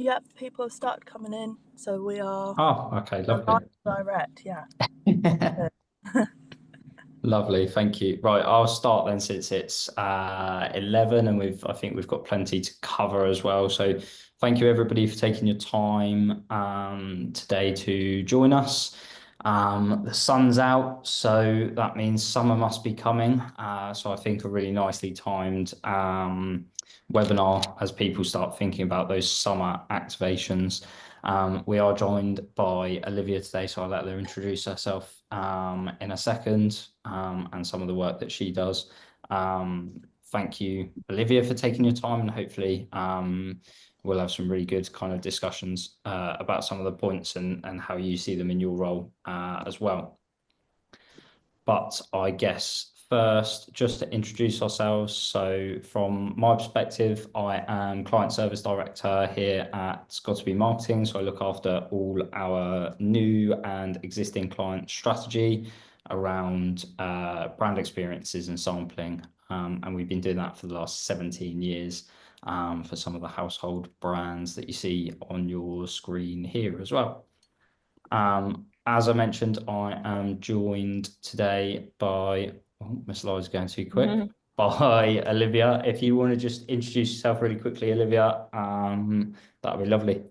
Yep, people have started coming in, so we are Oh, okay, lovely. direct, yeah. Lovely, thank you. Right, I'll start then since it's 11 and I think we've got plenty to cover as well. So thank you everybody for taking your time today to join us. The sun's out, so that means summer must be coming. So I think a really nicely timed webinar as people start thinking about those summer activations. We are joined by Olivia today, so I'll let her introduce herself in a second and some of the work that she does. Thank you, Olivia, for taking your time, and hopefully we'll have some really good kind of discussions about some of the points and how you see them in your role as well. But I guess first, just to introduce ourselves. So from my perspective, I am Client Service Director here at Scottsby Marketing. So I look after all our new and existing client strategy around brand experiences and sampling. And we've been doing that for the last 17 years for some of the household brands that you see on your screen here as well. As I mentioned, I am joined today by, oh, Miss Laura's going too quick, by Olivia. If you want to just introduce yourself really quickly, Olivia, that would be lovely.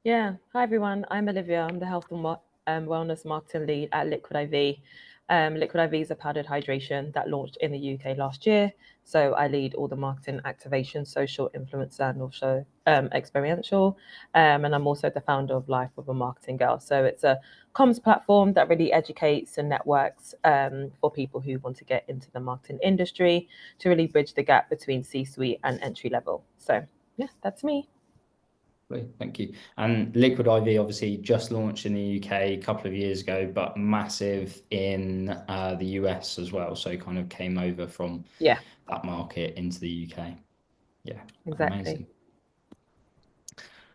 Yeah. Hi, everyone. I'm Olivia. I'm the Health and Wellness Marketing Lead at Liquid I.V. Liquid I.V is a powdered hydration that launched in the UK last year. So I lead all the marketing, activation, social, influencer, and also experiential. And I'm also the founder of Life of a Marketing Girl. So it's a comms platform that really educates and networks for people who want to get into the marketing industry to really bridge the gap between C-suite and entry level. So yeah, that's me. Thank you. And Liquid I.V obviously just launched in the UK a couple of years ago, but massive in the US as well. So kind of came over from that market into the UK. Yeah, exactly. Amazing.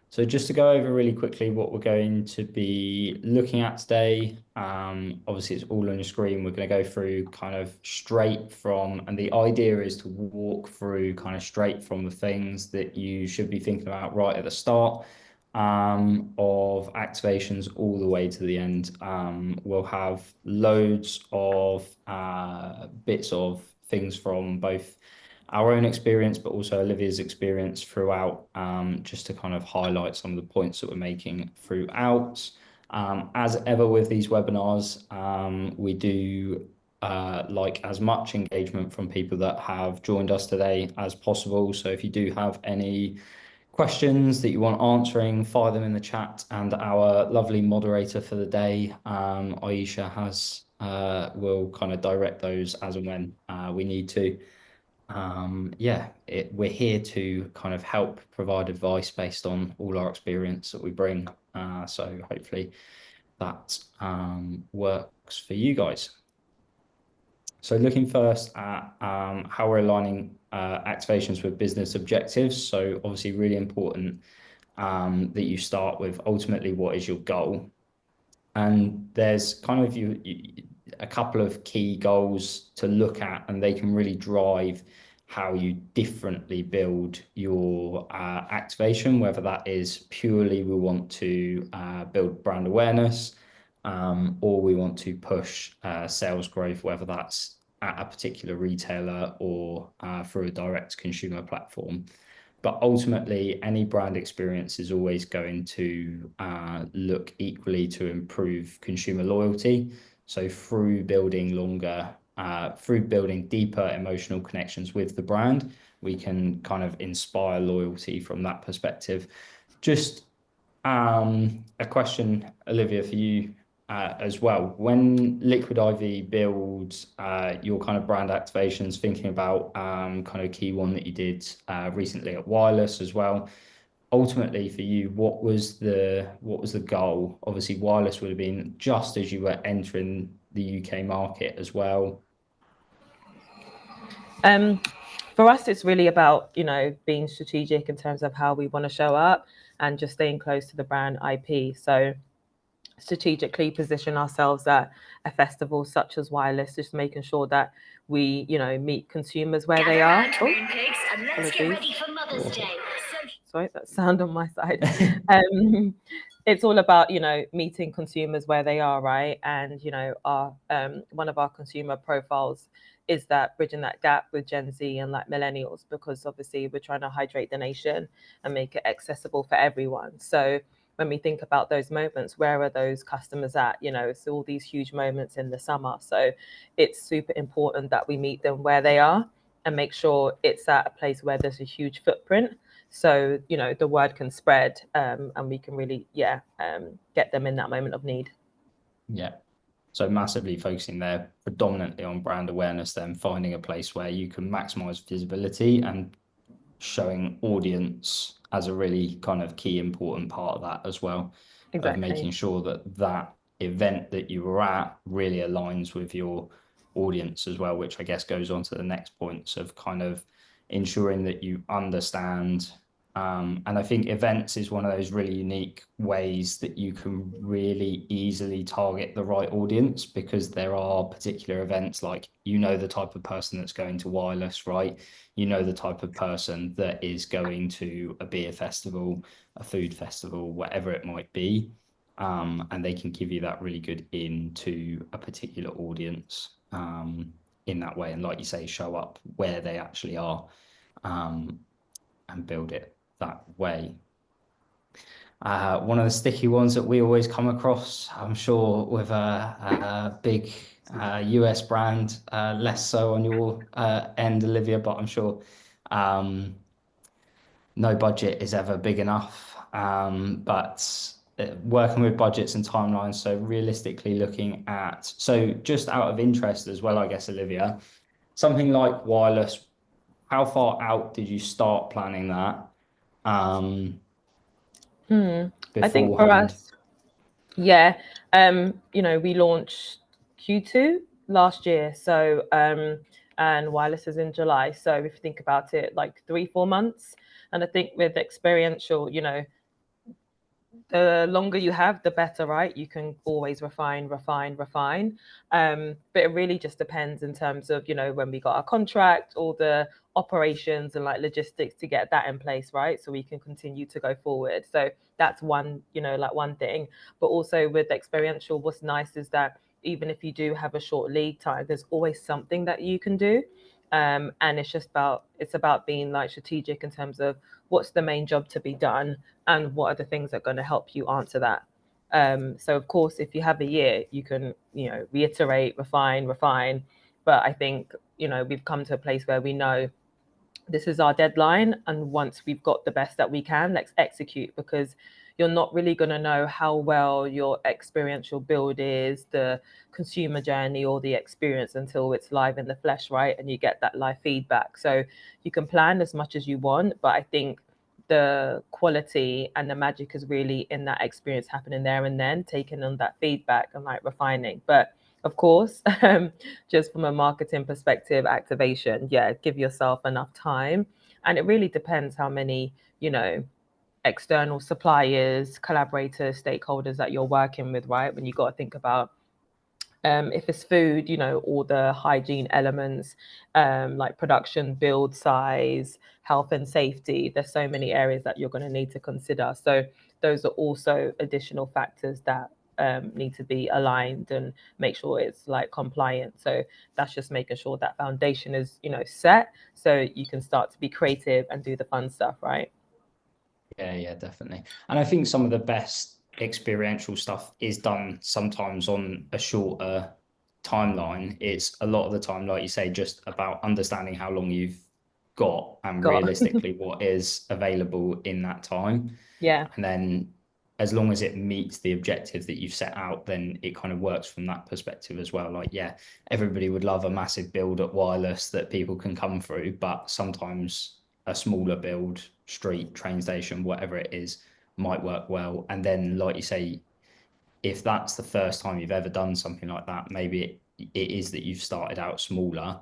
So just to go over really quickly what we're going to be looking at today, obviously it's all on your screen. We're going to go through kind of straight from, and the idea is to walk through kind of straight from the things that you should be thinking about right at the start of activations all the way to the end. We'll have loads of bits of things from both our own experience, but also Olivia's experience throughout, just to kind of highlight some of the points that we're making throughout. As ever with these webinars, we do like as much engagement from people that have joined us today as possible. So if you do have any questions that you want answering, fire them in the chat, and our lovely moderator for the day, Aisha, will kind of direct those as and when we need to. We're here to kind of help provide advice based on all our experience that we bring. So hopefully that works for you guys. So looking first at how we're aligning activations with business objectives. So obviously really important that you start with ultimately what is your goal. And there's kind of a couple of key goals to look at, and they can really drive how you differently build your activation, whether that is purely we want to build brand awareness or we want to push sales growth, whether that's at a particular retailer or through a direct consumer platform. But ultimately, any brand experience is always going to look equally to improve consumer loyalty. So through building deeper emotional connections with the brand, we can kind of inspire loyalty from that perspective. Just a question, Olivia, for you as well. When Liquid I.V builds your kind of brand activations, thinking about kind of key one that you did recently at Wireless as well. Ultimately, for you, what was the goal? Obviously, Wireless would have been just as you were entering the UK market as well. For us, it's really about, being strategic in terms of how we want to show up and just staying close to the brand IP. So strategically position ourselves at a festival such as Wireless, just making sure that we, meet consumers where they are. And let's get ready for Mother's Day. sorry, that sound on my side. It's all about, meeting consumers where they are, right? And, our one of our consumer profiles is that bridging that gap with Gen Z and like millennials, because obviously we're trying to hydrate the nation and make it accessible for everyone. So when we think about those moments, where are those customers at? It's all these huge moments in the summer. So it's super important that we meet them where they are and make sure it's at a place where there's a huge footprint. So, the word can spread, and we can really, get them in that moment of need. Yeah. So massively focusing there predominantly on brand awareness, then finding a place where you can maximize visibility and showing audience as a really kind of key important part of that as well. Of making Exactly. sure that that event that you were at really aligns with your audience as well, which I guess goes on to the next points of kind of ensuring that you understand. And I think events is one of those really unique ways that you can really easily target the right audience, because there are particular events like, the type of person that's going to wireless, right? The type of person that is going to a beer festival, a food festival, whatever it might be. And they can give you that really good into a particular audience in that way. And like you say, show up where they actually are, and build it that way. One of the sticky ones that we always come across, I'm sure with a big US brand, less so on your end, Olivia, but I'm sure no budget is ever big enough. But working with budgets and timelines, so realistically looking at, so just out of interest as well, I guess, Olivia, something like wireless, how far out did you start planning that I think for beforehand? us, we launched Q2 last year. So, and wireless is in July. So if you think about it, like 3-4 months. And I think with experiential, the longer you have, the better, right? You can always refine, refine, refine. But it really just depends in terms of, when we got our contract, all the operations and like logistics to get that in place, right? So we can continue to go forward. So that's one, like one thing. But also with experiential, what's nice is that even if you do have a short lead time, there's always something that you can do. And it's about being like strategic in terms of what's the main job to be done and what are the things that are going to help you answer that. So of course, if you have a year, you can, reiterate, refine. But I think, we've come to a place where we know this is our deadline. And once we've got the best that we can, let's execute, because you're not really going to know how well your experiential build is, the consumer journey or the experience, until it's live in the flesh, right? And you get that live feedback. So you can plan as much as you want, but I think the quality and the magic is really in that experience happening there and then, taking on that feedback and like refining. But of course, just from a marketing perspective, activation, give yourself enough time. And it really depends how many, external suppliers, collaborators, stakeholders that you're working with, right? When you got to think about if it's food, all the hygiene elements, like production, build size, health and safety. There's so many areas that you're going to need to consider. So those are also additional factors that need to be aligned and make sure it's like compliant. So that's just making sure that foundation is, set, so you can start to be creative and do the fun stuff, right? Yeah, definitely. And I think some of the best experiential stuff is done sometimes on a shorter timeline. It's a lot of the time, like you say, just about understanding how long you've got and Got realistically what is available in that time. yeah. And then as long as it meets the objective that you've set out, then it kind of works from that perspective as well. Like, yeah, everybody would love a massive build at wireless that people can come through, but sometimes a smaller build, street, train station, whatever it is, might work well. And then, like you say, if that's the first time you've ever done something like that, maybe it is that you've started out smaller,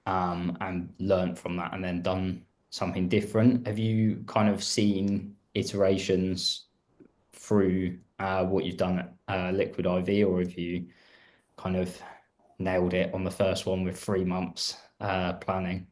and learned from that and then done something different. Have you kind of seen iterations through what you've done at Liquid IV, or have you kind of nailed it on the first one with 3 months planning?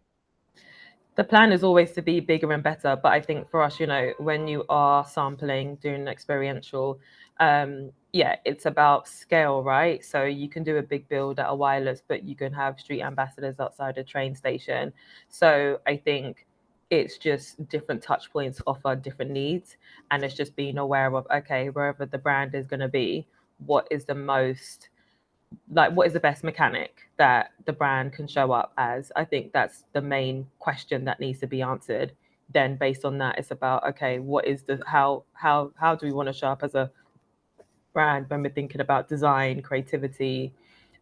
The plan is always to be bigger and better, but I think for us, you know, when you are sampling, doing experiential, yeah, it's about scale, right? So you can do a big build at a wireless, but you can have street ambassadors outside a train station. So I think it's just different touch points offer different needs, and it's just being aware of, okay, wherever the brand is going to be, what is the most, like, what is the best mechanic that the brand can show up as? I think that's the main question that needs to be answered. Then based on that, it's about, okay, what is the, how do we want to show up as a brand when we're thinking about design, creativity,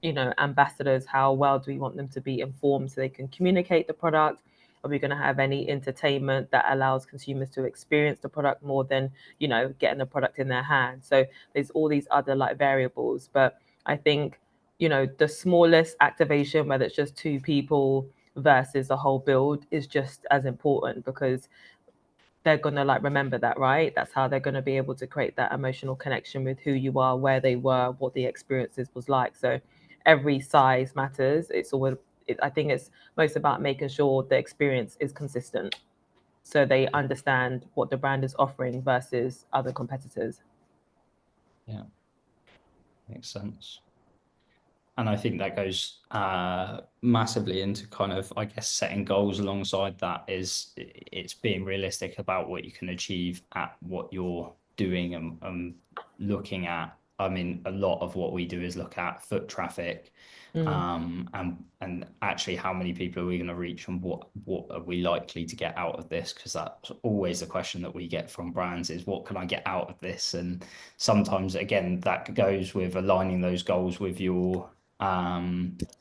you know, ambassadors? How well do we want them to be informed so they can communicate the product? Are we going to have any entertainment that allows consumers to experience the product more than, you know, getting the product in their hands? So there's all these other like variables, but I think, you know, the smallest activation, whether it's just 2 people versus a whole build, is just as important, because they're going to like remember that, right? That's how they're going to be able to create that emotional connection with who you are, where they were, what the experiences was like. So every size matters. It's always, I think it's most about making sure the experience is consistent, so they understand what the brand is offering versus other competitors. Yeah, makes sense. And I think that goes massively into kind of, I guess, setting goals alongside that. Is it's being realistic about what you can achieve at what you're doing, and looking at. I mean, a lot of what we do is look at foot traffic, and actually how many people are we going to reach, and what are we likely to get out of this? Because that's always a question that we get from brands, is what can I get out of this? And sometimes, again, that goes with aligning those goals with your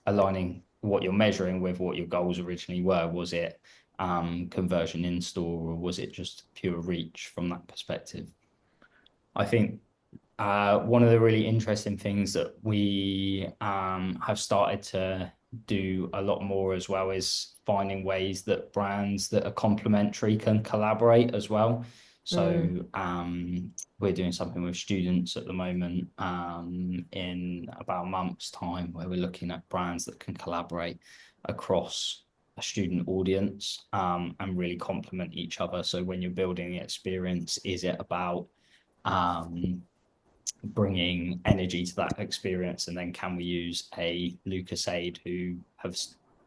aligning what you're measuring with what your goals originally were. Was it conversion in store, or was it just pure reach from that perspective? I think one of the really interesting things that we have started to do a lot more as well is finding ways that brands that are complementary can collaborate as well. So we're doing something with students at the moment, in about a month's time, where we're looking at brands that can collaborate across a student audience, and really complement each other. So when you're building the experience, is it about bringing energy to that experience, and then can we use a Lucasade who have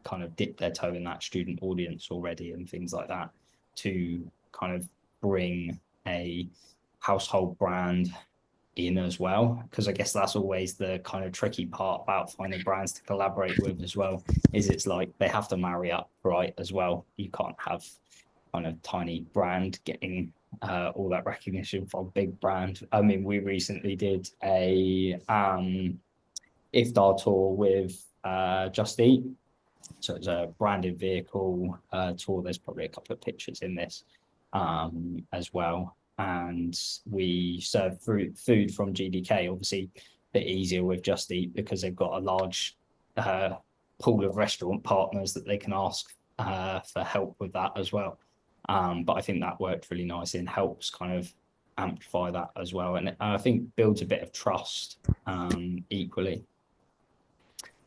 kind of dipped their toe in that student audience already, and things like that, to kind of bring a household brand in as well? Because I guess that's always the kind of tricky part about finding brands to collaborate with as well, is it's like they have to marry up right as well. You can't have kind of tiny brand getting all that recognition from big brand. I mean, we recently did a iftar tour with Just Eat. So it's a branded vehicle tour. There's probably a couple of pictures in this as well. And we serve food from GDK, obviously a bit easier with Just Eat because they've got a large pool of restaurant partners that they can ask for help with that as well. But I think that worked really nicely and helps kind of amplify that as well. And I think builds a bit of trust equally.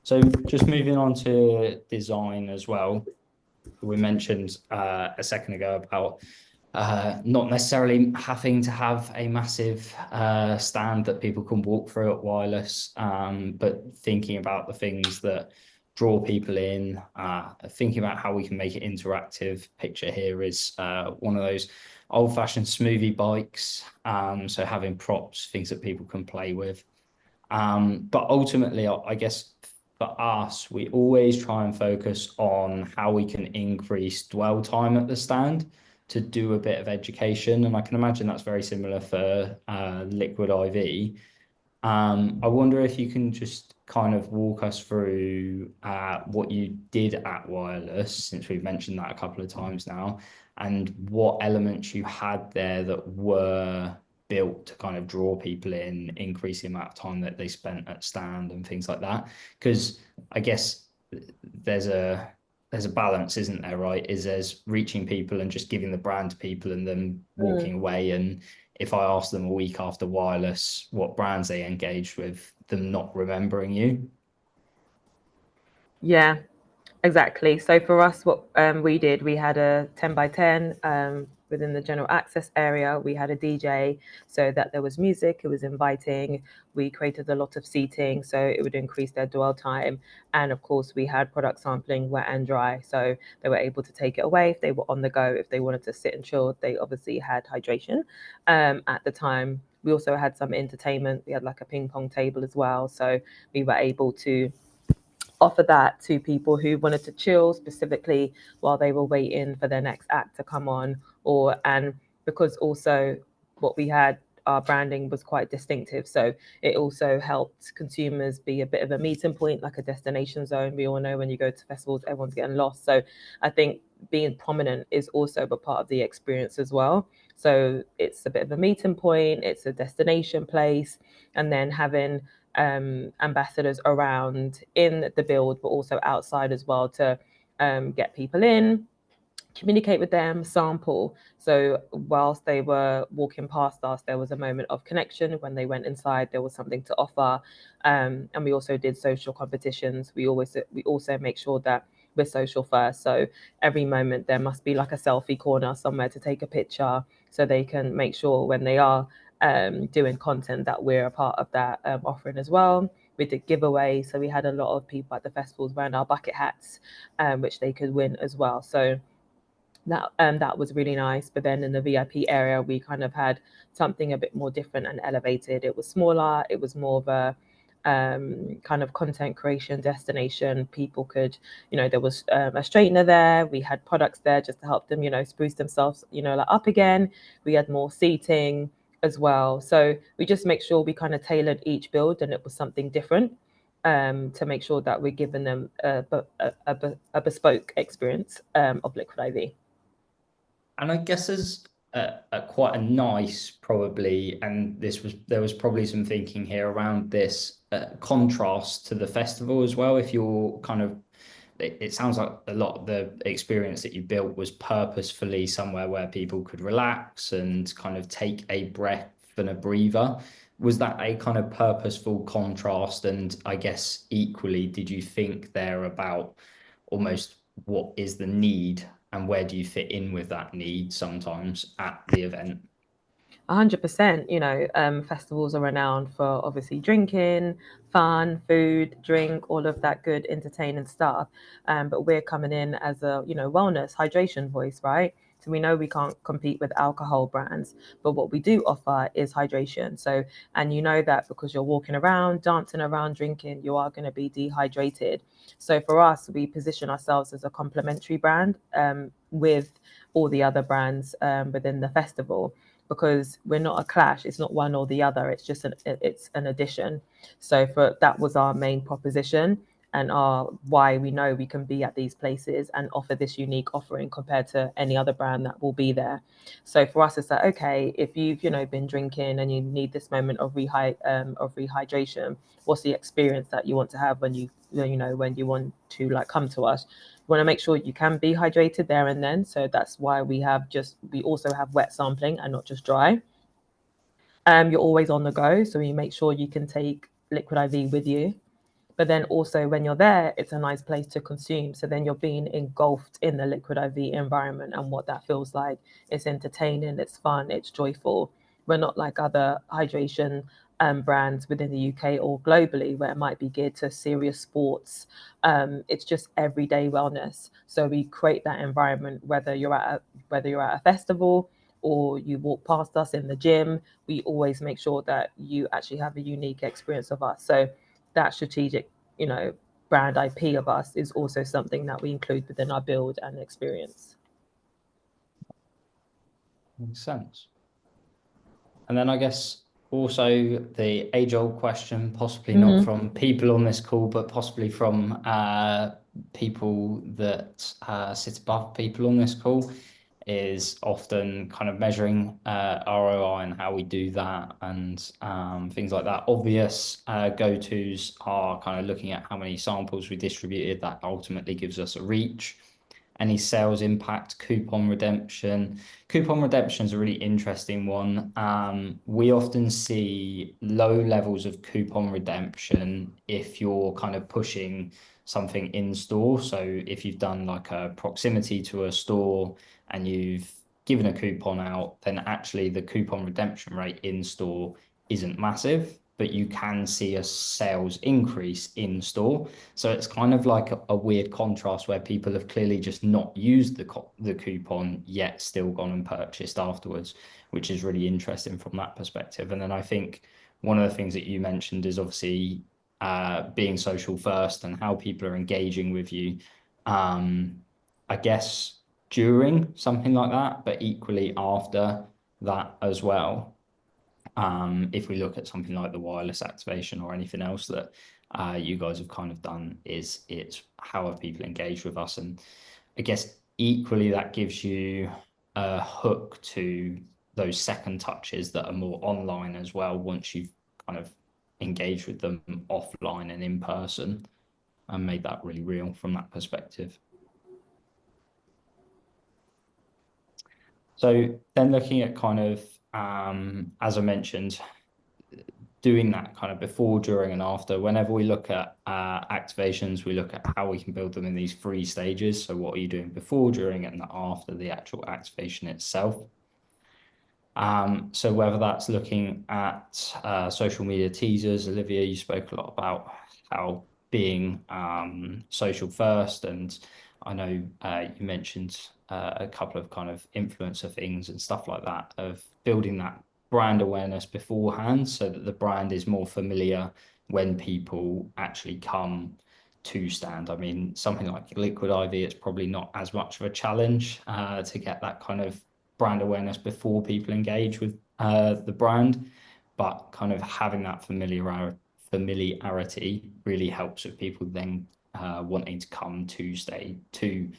So just moving on to design as well. We mentioned a second ago about not necessarily having to have a massive stand that people can walk through at Wireless, but thinking about the things that draw people in, thinking about how we can make it interactive. Picture here is one of those old-fashioned smoothie bikes, so having props, things that people can play with. But ultimately, I guess for us, we always try and focus on how we can increase dwell time at the stand to do a bit of education. And I can imagine that's very similar for Liquid IV. I wonder if you can just kind of walk us through what you did at Wireless, since we've mentioned that a couple of times now, and what elements you had there that were built to kind of draw people in, increase the amount of time that they spent at stand and things like that. Because I guess there's a balance, isn't there, right? Is there's reaching people and just giving the brand to people and then walking away. And if I ask them a week after Wireless what brands they engaged with, them not remembering you. Yeah, Exactly. So for us, what we did, we had a 10 by 10 within the general access area. We had a DJ so that there was music, it was inviting. We created a lot of seating so it would increase their dwell time. And of course, we had product sampling wet and dry. So they were able to take it away if they were on the go. If they wanted to sit and chill, they obviously had hydration at the time. We also had some entertainment. We had like a ping pong table as well. So we were able to offer that to people who wanted to chill specifically while they were waiting for their next act to come on. Or and because also what we had, our branding was quite distinctive, so it also helped consumers be a bit of a meeting point, like a destination zone. We all know when you go to festivals everyone's getting lost, so I think being prominent is also a part of the experience as well. So it's a bit of a meeting point, it's a destination place, and then having ambassadors around in the build, but also outside as well to get people in, communicate with them, sample. So whilst they were walking past us, there was a moment of connection. When they went inside, there was something to offer. And we also did social competitions. We also make sure that we're social first. So every moment there must be like a selfie corner somewhere to take a picture so they can make sure when they are doing content that we're a part of that offering as well. We did giveaways. So we had a lot of people at the festivals wearing our bucket hats, which they could win as well. So that was really nice. But then in the VIP area, we kind of had something a bit more different and elevated. It was smaller. It was more of a kind of content creation destination. People could, there was a straightener there. We had products there just to help them, spruce themselves, like up again. We had more seating as well. So we just make sure we kind of tailored each build and it was something different. To make sure that we're giving them a bespoke experience of Liquid IV. And I guess there's quite a nice probably, and there was probably some thinking here around this contrast to the festival as well. If you're kind of, it sounds like a lot of the experience that you built was purposefully somewhere where people could relax and kind of take a breath and a breather. Was that a kind of purposeful contrast? And I guess equally, did you think there about almost what is the need and where do you fit in with that need sometimes at the event? 100%. Festivals are renowned for obviously drinking, fun, food, drink, all of that good entertaining stuff. But we're coming in as a, wellness, hydration voice, right? So we know we can't compete with alcohol brands, but what we do offer is hydration. So, and you know that because you're walking around, dancing around, drinking, you are going to be dehydrated. So for us, we position ourselves as a complementary brand with all the other brands within the festival, because we're not a clash. It's not one or the other. It's just it's an addition. So for that was our main proposition and our why we know we can be at these places and offer this unique offering compared to any other brand that will be there. So for us, it's like, okay, if you've been drinking and you need this moment of rehydration, what's the experience that you want to have when when you want to like come to us? Want to make sure you can be hydrated there and then. So that's why we also have wet sampling and not just dry. You're always on the go, so you make sure you can take Liquid IV with you. But then also when you're there, it's a nice place to consume. So then you're being engulfed in the Liquid IV environment and what that feels like. It's entertaining, it's fun, it's joyful. We're not like other hydration brands within the UK or globally where it might be geared to serious sports. It's just everyday wellness. So we create that environment whether you're at a festival or you walk past us in the gym. We always make sure that you actually have a unique experience of us. So that strategic, brand IP of us is also something that we include within our build and experience. Makes sense. And then I guess also the age-old question, possibly not from people on this call, but possibly from people that sit above people on this call, is often kind of measuring ROI and how we do that and things like that. Obvious go-tos are kind of looking at how many samples we distributed. That ultimately gives us a reach. Any sales impact, coupon redemption. Coupon redemption is a really interesting one. We often see low levels of coupon redemption if you're kind of pushing something in store. So if you've done like a proximity to a store and you've given a coupon out, then actually the coupon redemption rate in store isn't massive, but you can see a sales increase in store. So it's kind of like a weird contrast where people have clearly just not used the coupon yet still gone and purchased afterwards, which is really interesting from that perspective. And then I think one of the things that you mentioned is obviously being social first and how people are engaging with you. I guess during something like that, but equally after that as well. If we look at something like the wireless activation or anything else that you guys have kind of done, it's how have people engaged with us? And I guess equally that gives you a hook to those second touches that are more online as well, once you've kind of engaged with them offline and in person and made that really real from that perspective. So then looking at kind of, as I mentioned, doing that kind of before, during, and after. Whenever we look at activations, we look at how we can build them in these 3 stages. So what are you doing before, during, and after the actual activation itself? So whether that's looking at social media teasers, Olivia, you spoke a lot about how being social first, and I know you mentioned a couple of kind of influencer things and stuff like that, of building that brand awareness beforehand so that the brand is more familiar when people actually come to stand. I mean, something like Liquid I.V, it's probably not as much of a challenge to get that kind of brand awareness before people engage with the brand, but kind of having that familiarity really helps with people then wanting to come to stay to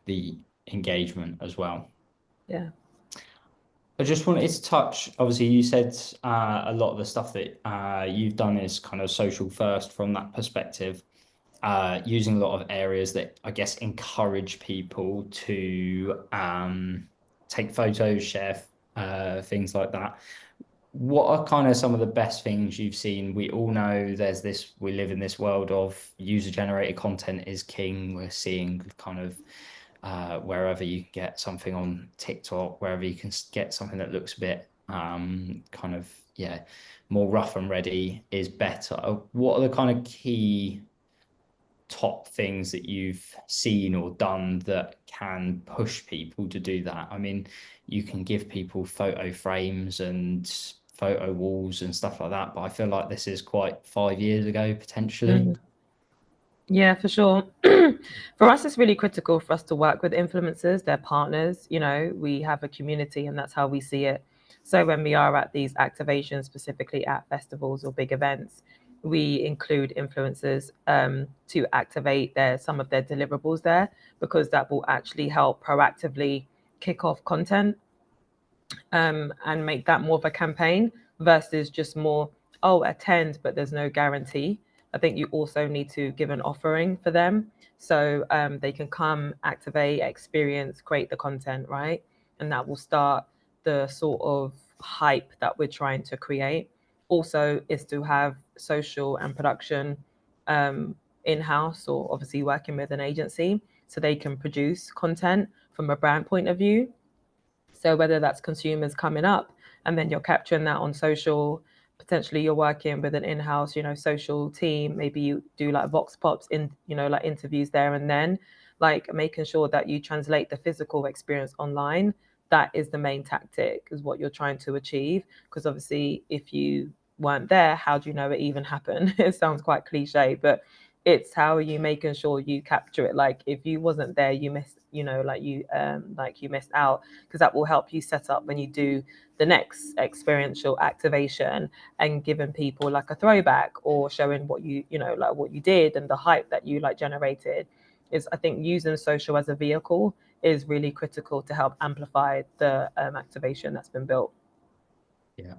the engagement as well. Yeah. I just wanted to touch, obviously you said a lot of the stuff that you've done is kind of social first from that perspective, using a lot of areas that I guess encourage people to take photos, share things like that. What are kind of some of the best things you've seen? We all know we live in this world of user generated content is king. We're seeing kind of wherever you can get something on TikTok, wherever you can get something that looks a bit kind of, yeah, more rough and ready is better. What are the kind of key top things that you've seen or done that can push people to do that? I mean, you can give people photo frames and photo walls and stuff like that, but I feel like this is quite 5 years ago potentially. Yeah, for sure. For us, it's really critical for us to work with influencers, their partners. You know, we have a community and that's how we see it. So when we are at these activations, specifically at festivals or big events, we include influencers to activate some of their deliverables there, because that will actually help proactively kick off content and make that more of a campaign versus just more, oh, attend, but there's no guarantee. I think you also need to give an offering for them so they can come, activate, experience, create the content, right? And that will start the sort of hype that we're trying to create. Also, is to have social and production in-house, or obviously working with an agency so they can produce content from a brand point of view. So whether that's consumers coming up and then you're capturing that on social, potentially you're working with an in-house, social team. Maybe you do like vox pops in, like interviews there and then, like making sure that you translate the physical experience online. That is the main tactic, is what you're trying to achieve. Because obviously, if you weren't there, how do you know it even happened? It sounds quite cliche, but it's how are you making sure you capture it. Like if you wasn't there, you missed, like you missed out, because that will help you set up when you do the next experiential activation, and giving people like a throwback or showing what like what you did and the hype that you like generated. Is, I think, using social as a vehicle is really critical to help amplify the activation that's been built. Yeah.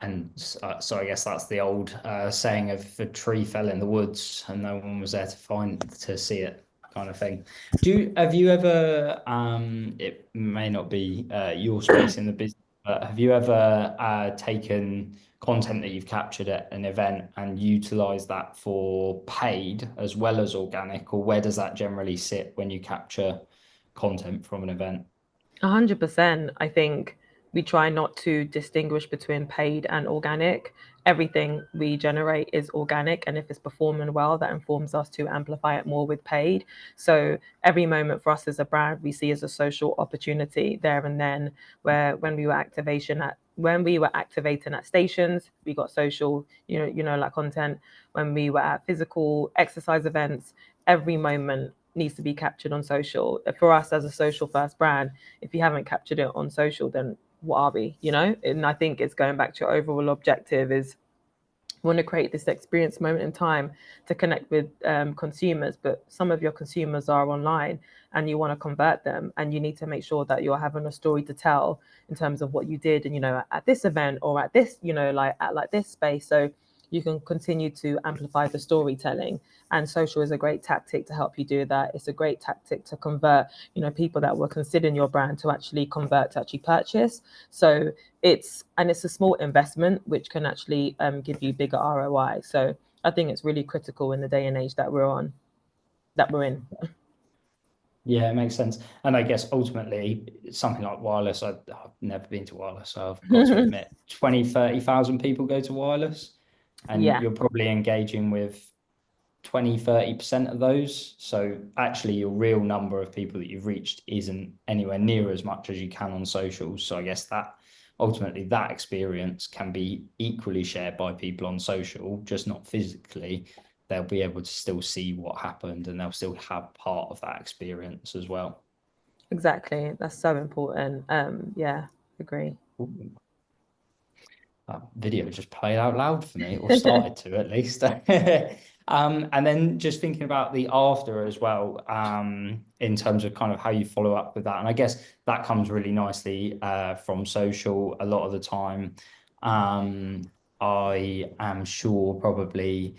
And so I guess that's the old saying of the tree fell in the woods and no one was there to see it, kind of thing. Have you ever, it may not be your space in the business, Have you ever taken content that you've captured at an event and utilized that for paid as well as organic, or where does that generally sit when you capture content from an event? 100%. I think we try not to distinguish between paid and organic. Everything we generate is organic, and if it's performing well, that informs us to amplify it more with paid. So every moment for us as a brand, we see as a social opportunity there and then. Where when we were activating at stations, we got social, like content. When we were at physical exercise events, every moment needs to be captured on social. For us as a social first brand, if you haven't captured it on social, then what are we, And I think it's going back to your overall objective is want to create this experience moment in time to connect with consumers, but some of your consumers are online and you want to convert them, and you need to make sure that you're having a story to tell in terms of what you did, and at this event or at this, like at like this space, so you can continue to amplify the storytelling. And social is a great tactic to help you do that. It's a great tactic to convert, people that were considering your brand to actually convert to actually purchase. So it's a small investment which can actually give you bigger ROI. So I think it's really critical in the day and age that we're in. Yeah, it makes sense. And I guess ultimately something like wireless, I've never been to wireless, so I've got to admit 20, 30,000 people go to wireless, and Yeah, you're probably engaging with 20, 30% of those. So actually your real number of people that you've reached isn't anywhere near as much as you can on socials. So I guess that ultimately that experience can be equally shared by people on social, just not physically. They'll be able to still see what happened and they'll still have part of that experience as well. exactly. That's so important. Yeah, agree. Ooh, that video just played out loud for me, or started to at least. And then just thinking about the after as well, in terms of kind of how you follow up with that. And I guess that comes really nicely from social a lot of the time. I am sure probably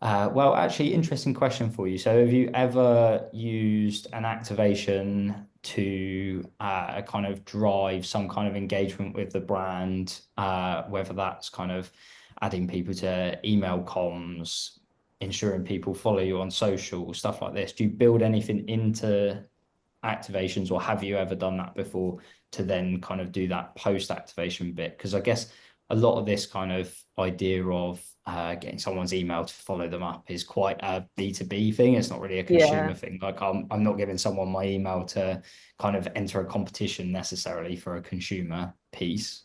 well, actually, interesting question for you. So, have you ever used an activation to kind of drive some kind of engagement with the brand, whether that's kind of adding people to email comms, ensuring people follow you on social, stuff like this? Do you build anything into activations, or have you ever done that before to then kind of do that post activation bit? Because I guess a lot of this kind of idea of getting someone's email to follow them up is quite a B2B thing. It's not really a consumer Yeah. thing. Like I'm not giving someone my email to kind of enter a competition necessarily for a consumer piece.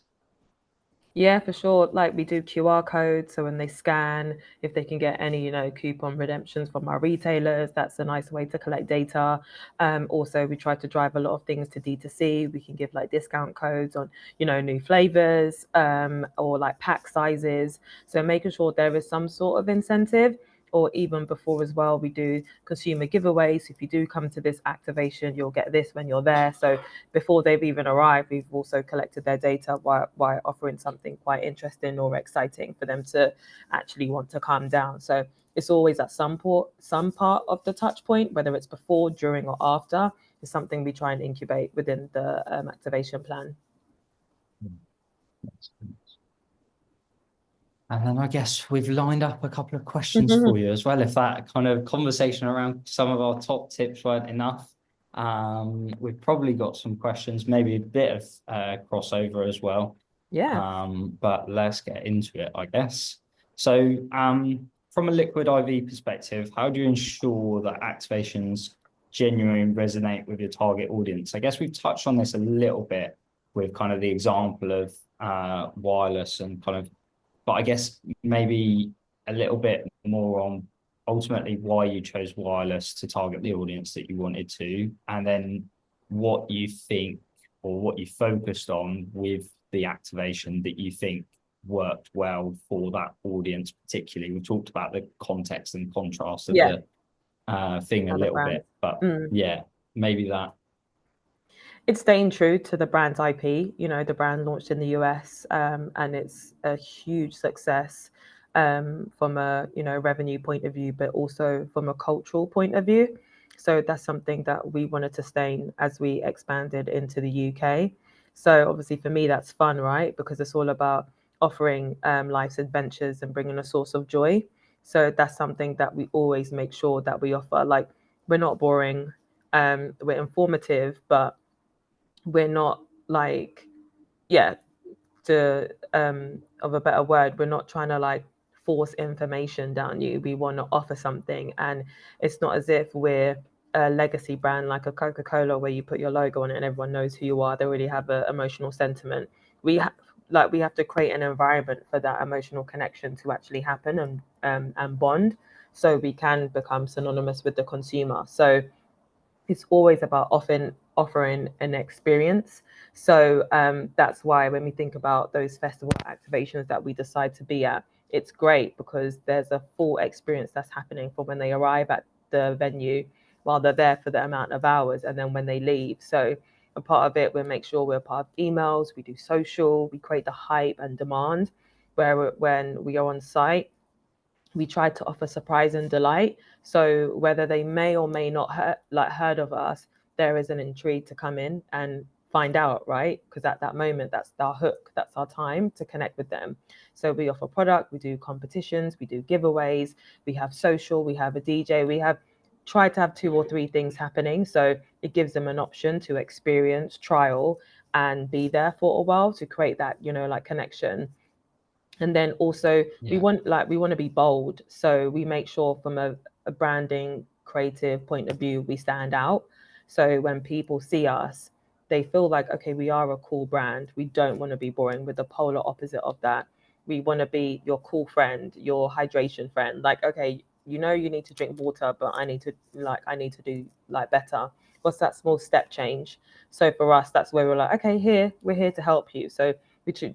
Yeah, for sure. Like we do QR codes, so when they scan, if they can get any, coupon redemptions from our retailers, that's a nice way to collect data. Also, we try to drive a lot of things to D2C. We can give like discount codes on, new flavors, or like pack sizes. So making sure there is some sort of incentive. Or even before as well, we do consumer giveaways. If you do come to this activation, you'll get this when you're there. So before they've even arrived, we've also collected their data while offering something quite interesting or exciting for them to actually want to calm down. So it's always at some part of the touch point, whether it's before, during, or after, is something we try and incubate within the activation plan. And then I guess we've lined up a couple of questions for you as well. If that kind of conversation around some of our top tips weren't enough, we've probably got some questions, maybe a bit of crossover as well. Yeah. But let's get into it, I guess. So, from a Liquid IV perspective, how do you ensure that activations genuinely resonate with your target audience? I guess we've touched on this a little bit with kind of the example of wireless and kind of, but I guess maybe a little bit more on ultimately why you chose wireless to target the audience that you wanted to, and then what you think or what you focused on with the activation that you think worked well for that audience particularly. We talked about the context and contrast of Yeah. the thing a Other little brands. bit, but yeah, maybe that. It's staying true to the brand's IP. The brand launched in the US, and it's a huge success from a revenue point of view, but also from a cultural point of view. So that's something that we wanted to sustain as we expanded into the UK. So obviously for me, that's fun, right? Because it's all about offering life's adventures and bringing a source of joy. So that's something that we always make sure that we offer. Like, we're not boring, we're informative, but we're not like, yeah, to of a better word, we're not trying to like force information down you. We want to offer something, and it's not as if we're a legacy brand like a Coca-Cola where you put your logo on it and everyone knows who you are. They already have an emotional sentiment. We have to create an environment for that emotional connection to actually happen and bond, so we can become synonymous with the consumer. So it's always about offering an experience. So that's why when we think about those festival activations that we decide to be at, it's great because there's a full experience that's happening from when they arrive at the venue while they're there for the amount of hours and then when they leave. So a part of it, we make sure we're part of emails, we do social, we create the hype and demand where when we are on site we try to offer surprise and delight. So whether they may or may not heard of us, there is an intrigue to come in and find out, right? Because at that moment, that's our hook, that's our time to connect with them. So we offer product, we do competitions, we do giveaways, we have social, we have a DJ, we have tried to have 2 or 3 things happening. So it gives them an option to experience, trial, and be there for a while to create that, like connection. And then also we Yeah. want to be bold, so we make sure from a branding creative point of view we stand out. So when people see us, they feel like, okay, we are a cool brand. We don't want to be boring. With the polar opposite of that, we want to be your cool friend, your hydration friend. Like, okay, you need to drink water, but I need to do like better. What's that small step change? So for us, that's where we're like, okay, we're here to help you. So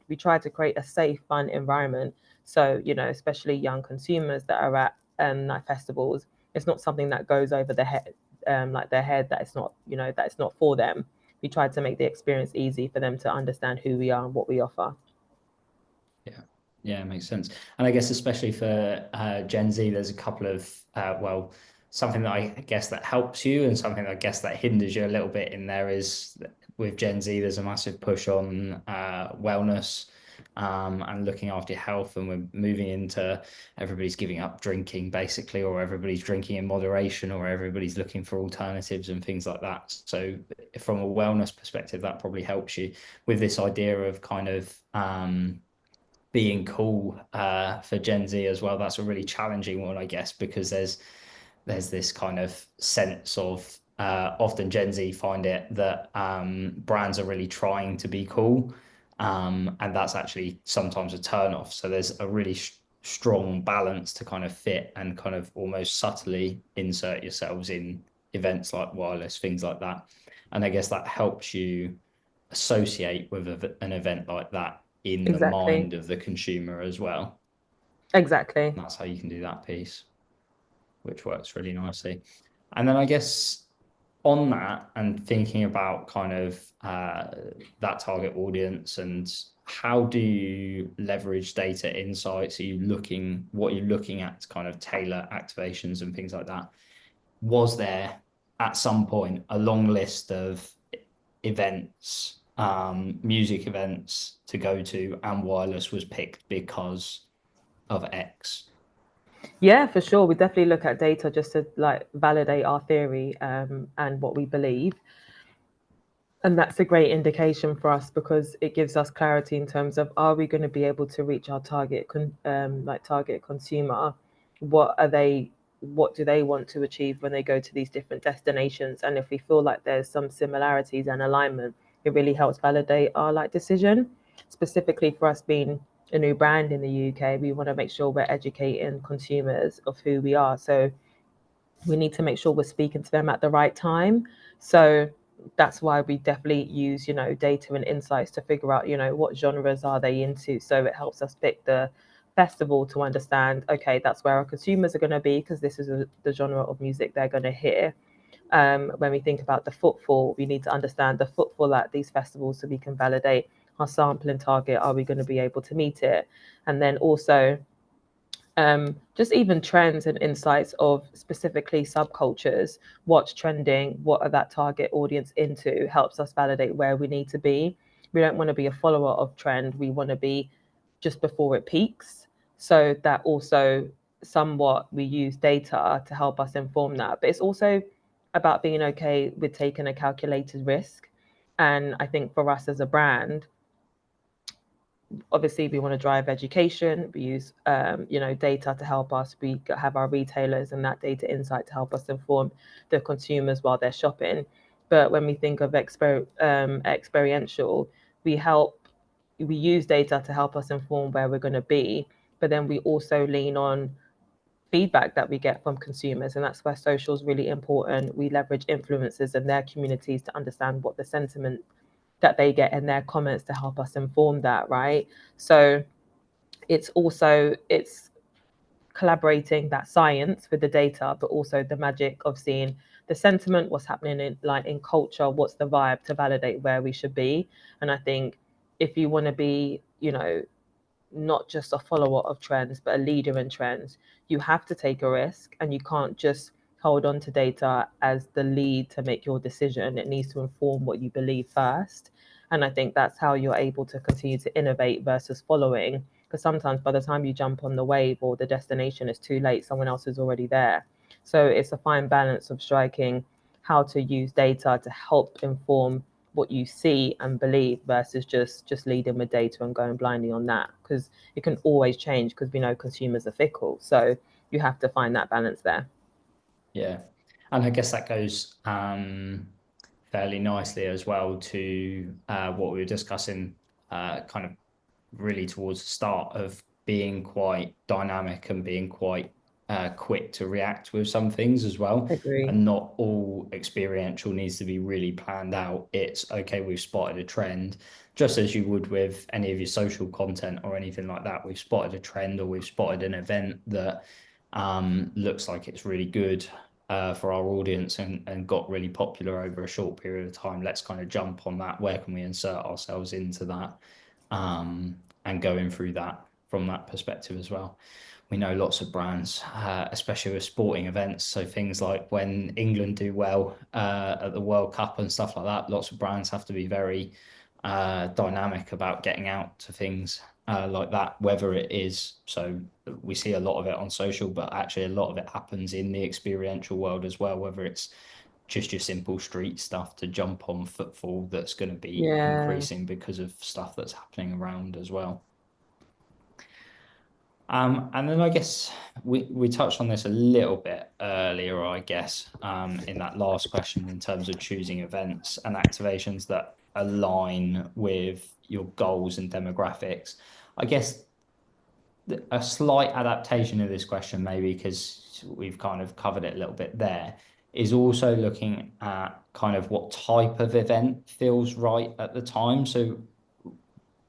we try to create a safe, fun environment. So, especially young consumers that are at night festivals, it's not something that goes over their head, like their head, that it's not, that it's not for them. We try to make the experience easy for them to understand who we are and what we offer. Yeah, it makes sense. And I guess especially for Gen Z, there's a couple of something that I guess that helps you and something that I guess that hinders you a little bit in there is with Gen Z, there's a massive push on wellness and looking after your health, and we're moving into everybody's giving up drinking basically, or everybody's drinking in moderation, or everybody's looking for alternatives and things like that. So from a wellness perspective, that probably helps you with this idea of kind of being cool for Gen Z as well. That's a really challenging one, I guess, because there's this kind of sense of often Gen Z find it that brands are really trying to be cool, and that's actually sometimes a turn off. So there's a really strong balance to kind of fit and kind of almost subtly insert yourselves in events like wireless, things like that. And I guess that helps you associate with an event like that in the Exactly. mind of the consumer as well. Exactly. And that's how you can do that piece, which works really nicely. And then I guess on that and thinking about kind of that target audience and how do you leverage data insights? What are you looking at to kind of tailor activations and things like that? Was there at some point a long list of events, music events to go to, and wireless was picked because of X? Yeah, for sure. We definitely look at data just to like validate our theory and what we believe. And that's a great indication for us because it gives us clarity in terms of, are we going to be able to reach our target consumer? What do they want to achieve when they go to these different destinations? And if we feel like there's some similarities and alignment, it really helps validate our decision. Specifically for us being a new brand in the UK, we want to make sure we're educating consumers of who we are. So we need to make sure we're speaking to them at the right time. So that's why we definitely use, data and insights to figure out, what genres are they into. So it helps us pick the festival to understand, okay, that's where our consumers are going to be because this is the genre of music they're going to hear. When we think about the footfall, we need to understand the footfall at these festivals so we can validate our sampling target. Are we going to be able to meet it? And then also just even trends and insights of specifically subcultures, what's trending, what are that target audience into, helps us validate where we need to be. we don't want to be a follower of trend. We want to be just before it peaks. So that also somewhat we use data to help us inform that. But it's also about being okay with taking a calculated risk. And I think for us as a brand, obviously we want to drive education. We use data to help us. We have our retailers and that data insight to help us inform the consumers while they're shopping. But when we think of experiential, we use data to help us inform where we're going to be, but then we also lean on feedback that we get from consumers, and that's where social is really important. We leverage influencers and their communities to understand what the sentiment that they get in their comments to help us inform that, right? So it's collaborating that science with the data, but also the magic of seeing the sentiment, what's happening in culture, what's the vibe to validate where we should be. And I think if you want to be, not just a follower of trends, but a leader in trends, you have to take a risk, and you can't just hold on to data as the lead to make your decision. It needs to inform what you believe first. And I think that's how you're able to continue to innovate versus following. Because sometimes by the time you jump on the wave or the destination, it's too late, someone else is already there. So it's a fine balance of striking how to use data to help inform what you see and believe versus just leading with data and going blindly on that, because it can always change, because we know consumers are fickle. So you have to find that balance there. Yeah, and I guess that goes fairly nicely as well to what we were discussing kind of really towards the start of being quite dynamic and being quite quick to react with some things as well. Agree. And not all experiential needs to be really planned out. It's okay, we've spotted a trend, just as you would with any of your social content or anything like that. We've spotted a trend, or we've spotted an event that looks like it's really good for our audience and got really popular over a short period of time. Let's kind of jump on that. Where can we insert ourselves into that? And going through that from that perspective as well. We know lots of brands, especially with sporting events. So things like when England do well at the World Cup and stuff like that, lots of brands have to be very dynamic about getting out to things like that, whether it is, so we see a lot of it on social, but actually a lot of it happens in the experiential world as well, whether it's just your simple street stuff to jump on footfall that's going to be increasing because of stuff that's happening around as well. And then I guess we touched on this a little bit earlier, I guess, in that last question in terms of choosing events and activations that align with your goals and demographics. I guess a slight adaptation of this question, maybe because we've kind of covered it a little bit there, is also looking at kind of what type of event feels right at the time. So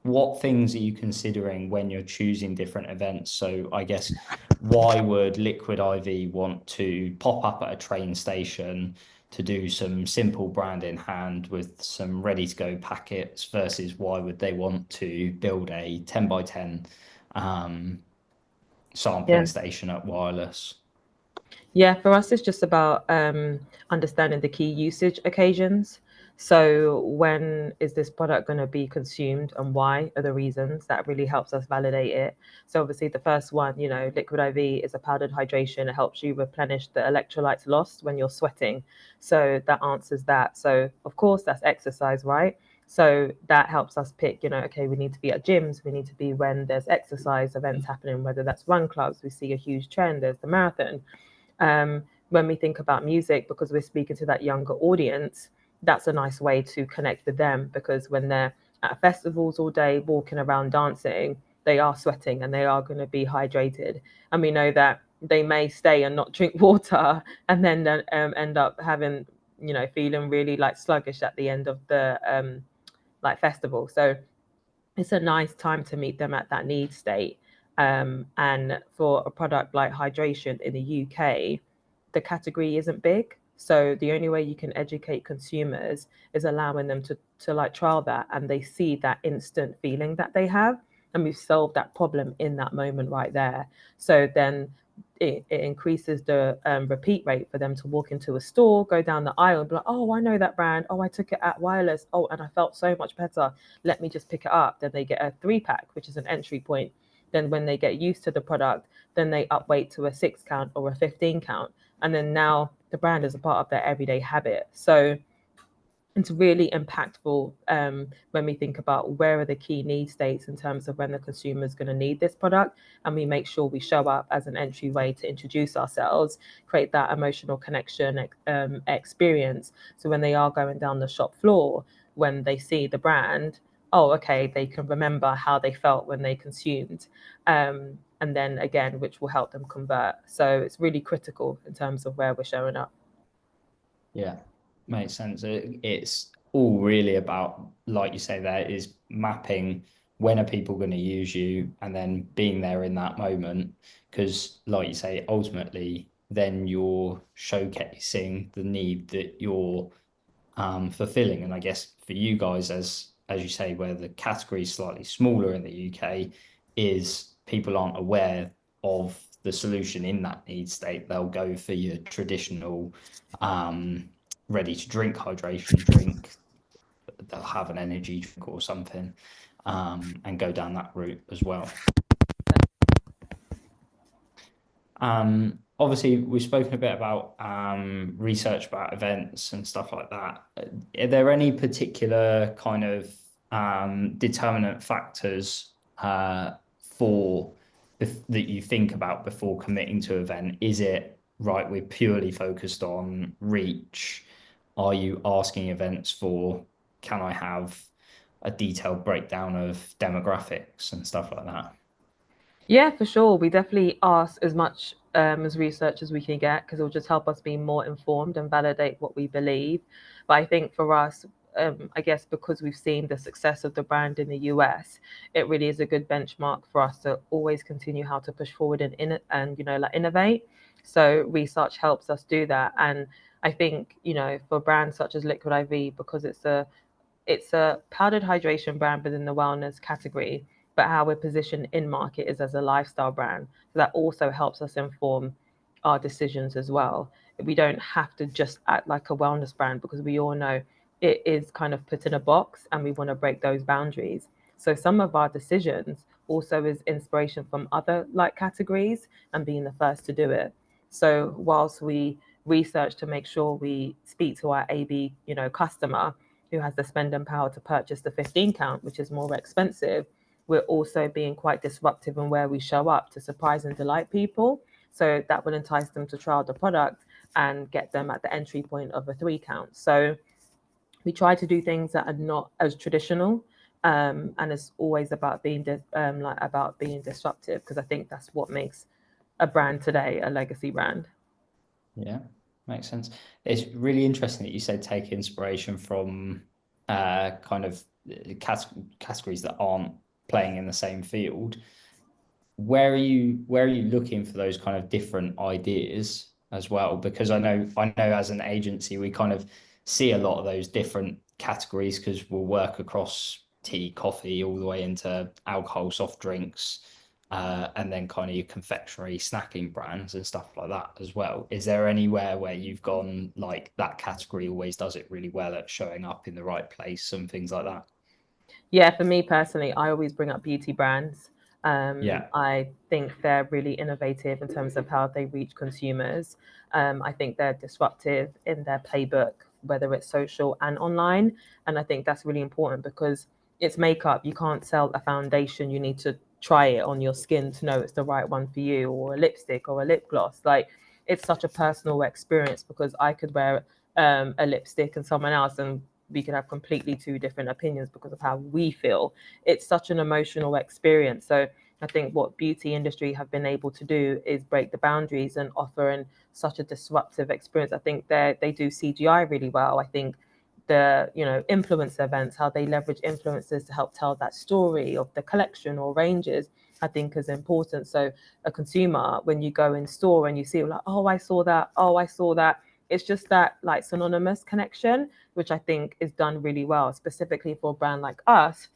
what things are you considering when you're choosing different events? So I guess why would Liquid IV want to pop up at a train station to do some simple brand in hand with some ready to go packets versus why would they want to build a 10 by 10 sampling station at Wireless? Yeah, for us, it's just about understanding the key usage occasions. So when is this product going to be consumed and why are the reasons? That really helps us validate it. So obviously the first one, Liquid IV is a powdered hydration. It helps you replenish the electrolytes lost when you're sweating. So that answers that. So of course that's exercise, right? So that helps us pick, okay, we need to be at gyms. We need to be when there's exercise events happening, whether that's run clubs. We see a huge trend. There's the marathon. When we think about music, because we're speaking to that younger audience, that's a nice way to connect with them, because when they're at festivals all day, walking around dancing, they are sweating and they are going to be hydrated. And we know that they may stay and not drink water and then end up having, feeling really like sluggish at the end of the festival. So it's a nice time to meet them at that need state. And for a product like hydration in the UK, the category isn't big. So the only way you can educate consumers is allowing them to like trial that, and they see that instant feeling that they have. And we've solved that problem in that moment right there. So then it increases the repeat rate for them to walk into a store, go down the aisle and be like, oh, I know that brand. Oh, I took it at Wireless. Oh, and I felt so much better. Let me just pick it up. Then they get a 3-pack, which is an entry point. Then when they get used to the product, then they upweight to a 6 count or a 15 count. And then now the brand is a part of their everyday habit. So it's really impactful when we think about where are the key need states in terms of when the consumer is going to need this product, and we make sure we show up as an entryway to introduce ourselves, create that emotional connection experience. So when they are going down the shop floor, when they see the brand, oh, okay, they can remember how they felt when they consumed. And then again, which will help them convert. So it's really critical in terms of where we're showing up. Yeah, makes sense. It's all really about, like you say, there is mapping when are people going to use you and then being there in that moment. Because, like you say, ultimately, then you're showcasing the need that you're fulfilling. And I guess for you guys, as you say, where the category is slightly smaller in the UK, is people aren't aware of the solution in that need state. They'll go for your traditional ready to drink hydration drink. They'll have an energy drink or something, and go down that route as well. Obviously, we've spoken a bit about research about events and stuff like that. Are there any particular kind of determinant factors for that you think about before committing to an event? Is it right, we're purely focused on reach? Are you asking events for, can I have a detailed breakdown of demographics and stuff like that? Yeah, for sure. We definitely ask as much as research as we can get, because it will just help us be more informed and validate what we believe. But I think for us, I guess because we've seen the success of the brand in the US, it really is a good benchmark for us to always continue how to push forward and like innovate. So research helps us do that. And I think, for brands such as Liquid IV, because it's a powdered hydration brand within the wellness category, but how we're positioned in market is as a lifestyle brand. So that also helps us inform our decisions as well. We don't have to just act like a wellness brand, because we all know it is kind of put in a box and we want to break those boundaries. So some of our decisions also is inspiration from other like categories and being the first to do it. So whilst we research to make sure we speak to our AB, customer who has the spending power to purchase the 15 count, which is more expensive, we're also being quite disruptive in where we show up to surprise and delight people. So that will entice them to trial the product and get them at the entry point of a 3 count. So we try to do things that are not as traditional. And it's always about being disruptive, because I think that's what makes a brand today a legacy brand. Yeah, makes sense. It's really interesting that you said take inspiration from kind of categories that aren't playing in the same field. Where are you looking for those kind of different ideas as well? Because I know as an agency we kind of see a lot of those different categories, because we'll work across tea, coffee, all the way into alcohol, soft drinks, and then kind of your confectionery, snacking brands and stuff like that as well. Is there anywhere where you've gone like that category always does it really well at showing up in the right place and things like that? Yeah, for me personally, I always bring up beauty brands. Yeah. I think they're really innovative in terms of how they reach consumers. I think they're disruptive in their playbook, whether it's social and online. And I think that's really important, because it's makeup. You can't sell a foundation. You need to try it on your skin to know it's the right one for you, or a lipstick or a lip gloss. Like, it's such a personal experience, because I could wear a lipstick and someone else, and we could have completely two different opinions because of how we feel. It's such an emotional experience. So I think what beauty industry have been able to do is break the boundaries and offer in such a disruptive experience. I think they do CGI really well. I think the influencer events, how they leverage influencers to help tell that story of the collection or ranges, I think is important. So a consumer, when you go in store and you see like, oh, I saw that, oh, I saw that, it's just that like synonymous connection, which I think is done really well, specifically for a brand like us,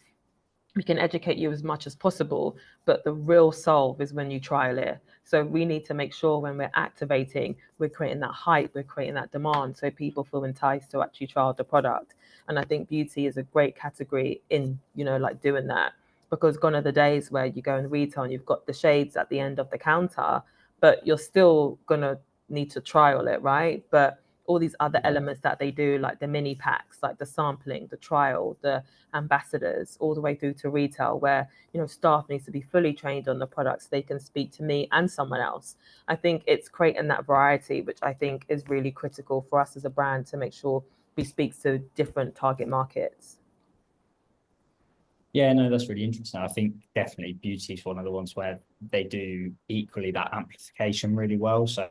we can educate you as much as possible, but the real solve is when you trial it. So we need to make sure when we're activating, we're creating that hype, we're creating that demand, so people feel enticed to actually trial the product. And I think beauty is a great category in, like doing that, because gone are the days where you go in retail and you've got the shades at the end of the counter, but you're still gonna need to trial it, right? But all these other elements that they do, like the mini packs, like the sampling, the trial, the ambassadors, all the way through to retail, where staff needs to be fully trained on the products, they can speak to me and someone else. I think it's creating that variety, which I think is really critical for us as a brand to make sure we speak to different target markets. Yeah, no, that's really interesting. I think definitely beauty is one of the ones where they do equally that amplification really well. So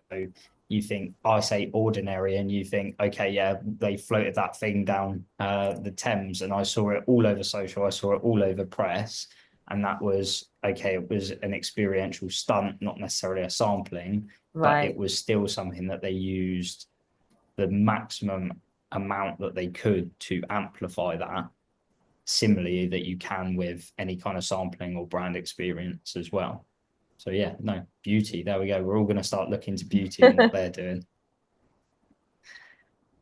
you think, I say ordinary, and you think, okay, yeah, they floated that thing down the Thames, and I saw it all over social, I saw it all over press, and that was, okay, it was an experiential stunt, not necessarily a sampling, but it was still something that they used the maximum amount that they could to amplify that. Similarly, that you can with any kind of sampling or brand experience as well. So yeah, no, beauty, there we go. We're all going to start looking to beauty and what they're doing.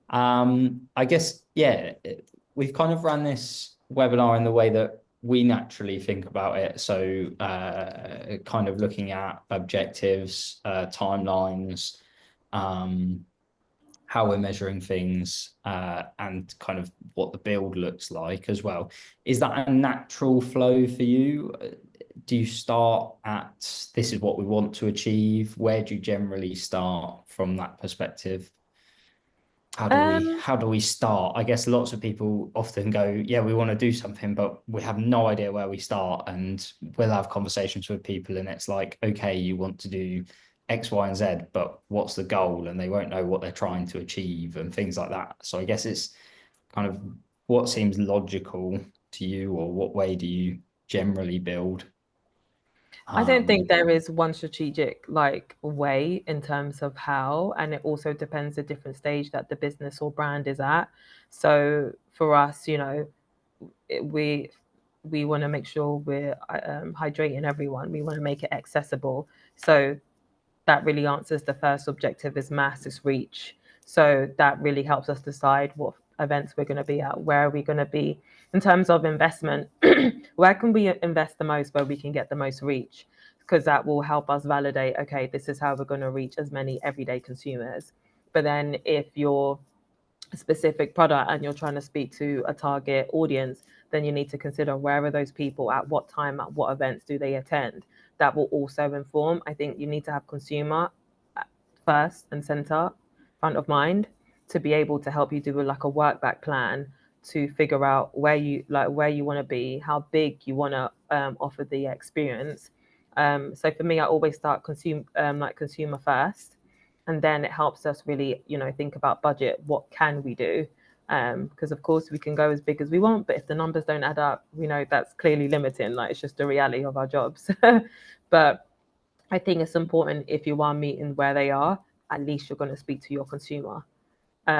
I guess, yeah, we've kind of run this webinar in the way that we naturally think about it. So kind of looking at objectives, timelines, how we're measuring things, and kind of what the build looks like as well. Is that a natural flow for you? Do you start at, this is what we want to achieve? Where do you generally start from that perspective? How do we start? I guess lots of people often go, yeah, we want to do something, but we have no idea where we start. And we'll have conversations with people and it's like, okay, you want to do X, Y, and Z, but what's the goal? And they won't know what they're trying to achieve and things like that. So I guess it's kind of what seems logical to you, or what way do you generally build? I don't think there is one strategic way in terms of how, and it also depends the different stage that the business or brand is at. So for us, we want to make sure we're hydrating everyone. We want to make it accessible. So that really answers the first objective is mass, is reach. So that really helps us decide what events we're going to be at, where are we going to be in terms of investment, where can we invest the most, where we can get the most reach, because that will help us validate, okay, this is how we're going to reach as many everyday consumers. But then if you're a specific product and you're trying to speak to a target audience, then you need to consider where are those people, at what time, at what events do they attend. That will also inform. I think you need to have consumer first and center, front of mind, to be able to help you do a work back plan to figure out where you want to be, how big you want to offer the experience. So for me, I always start consumer first, and then it helps us really think about budget. What can we do? Because of course we can go as big as we want, but if the numbers don't add up, we know that's clearly limiting. It's just the reality of our jobs. But I think it's important, if you are meeting where they are, at least you're going to speak to your consumer,